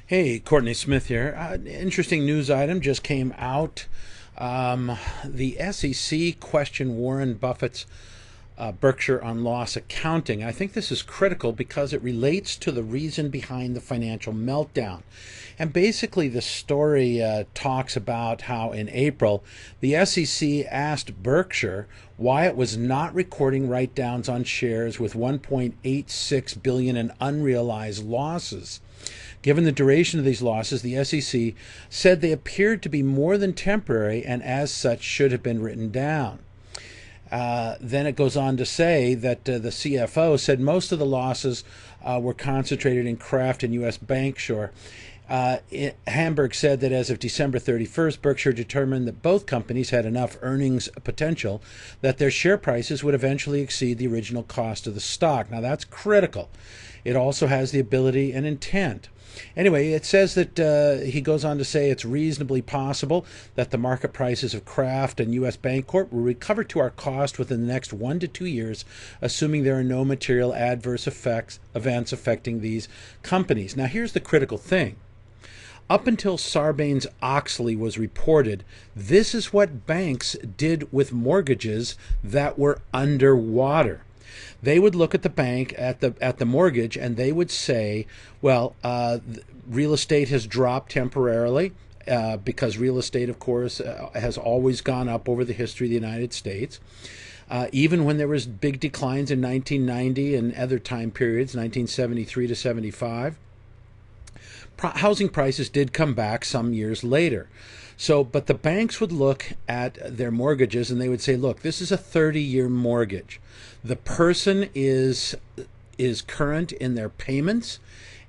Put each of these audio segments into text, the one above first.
Hey, Courtney Smith here. Interesting news item just came out. The SEC questioned Warren Buffett's Berkshire on loss accounting. I think this is critical because it relates to the reason behind the financial meltdown. And basically, the story talks about how in April, the SEC asked Berkshire why it was not recording write-downs on shares with 1.86 billion in unrealized losses. Given the duration of these losses, the SEC said they appeared to be more than temporary and as such should have been written down. Then it goes on to say that the CFO said most of the losses were concentrated in Kraft and U.S. Berkshire. Hamburg said that as of December 31st, Berkshire determined that both companies had enough earnings potential that their share prices would eventually exceed the original cost of the stock. Now that's critical. It also has the ability and intent. Anyway, it says that he goes on to say it's reasonably possible that the market prices of Kraft and U.S. Bancorp will recover to our cost within the next 1 to 2 years, assuming there are no material adverse events affecting these companies. Now, here's the critical thing. Up until Sarbanes-Oxley was reported, this is what banks did with mortgages that were underwater. They would look at the bank, at the mortgage, and they would say, well, real estate has dropped temporarily because real estate, of course, has always gone up over the history of the United States. Even when there was big declines in 1990 and other time periods, 1973 to 75, housing prices did come back some years later. So, but the banks would look at their mortgages and they would say, look, this is a 30-year mortgage. The person is current in their payments,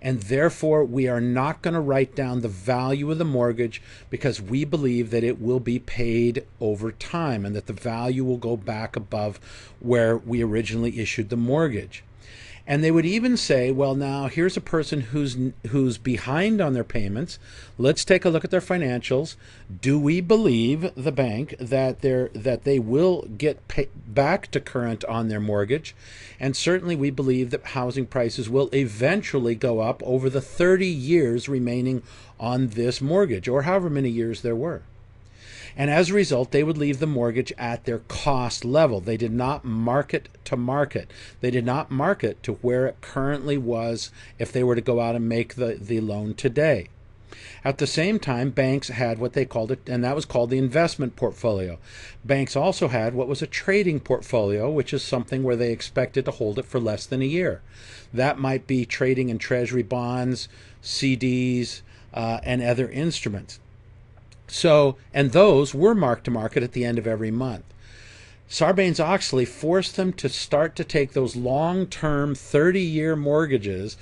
and therefore we are not going to write down the value of the mortgage because we believe that it will be paid over time and that the value will go back above where we originally issued the mortgage. And they would even say, well, now here's a person who's behind on their payments. Let's take a look at their financials. Do we believe the bank that they will get back to current on their mortgage? And certainly we believe that housing prices will eventually go up over the 30 years remaining on this mortgage, or however many years there were. And as a result, they would leave the mortgage at their cost level. They did not market to market. They did not market to where it currently was if they were to go out and make the loan today. At the same time, banks had what they called it, and that was called the investment portfolio. Banks also had what was a trading portfolio, which is something where they expected to hold it for less than a year. That might be trading in treasury bonds, CDs, and other instruments. So, and those were marked to market at the end of every month. Sarbanes-Oxley forced them to start to take those long-term 30-year mortgages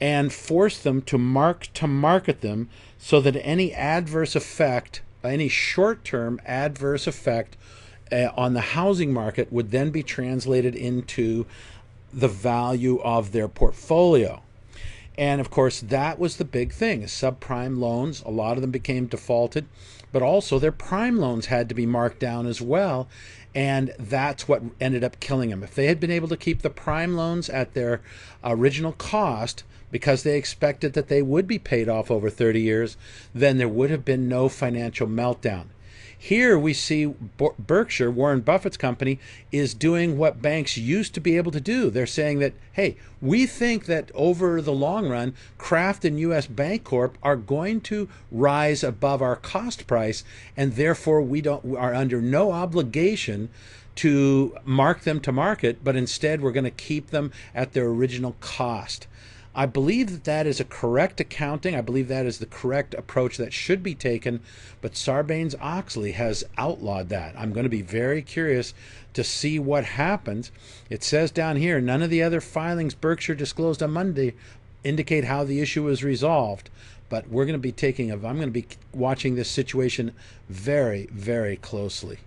and forced them to market them so that any adverse effect, any short-term adverse effect on the housing market would then be translated into the value of their portfolio. And of course, that was the big thing. Subprime loans, a lot of them became defaulted, but also their prime loans had to be marked down as well. And that's what ended up killing them. If they had been able to keep the prime loans at their original cost, because they expected that they would be paid off over 30 years, then there would have been no financial meltdown. Here we see Berkshire, Warren Buffett's company, is doing what banks used to be able to do. They're saying that, hey, we think that over the long run, Kraft and U.S. Bancorp are going to rise above our cost price, and therefore we are under no obligation to mark them to market, but instead we're going to keep them at their original cost. I believe that that is a correct accounting. I believe that is the correct approach that should be taken, but Sarbanes-Oxley has outlawed that. I'm going to be very curious to see what happens. It says down here, none of the other filings Berkshire disclosed on Monday indicate how the issue was resolved, but I'm going to be watching this situation very, very closely.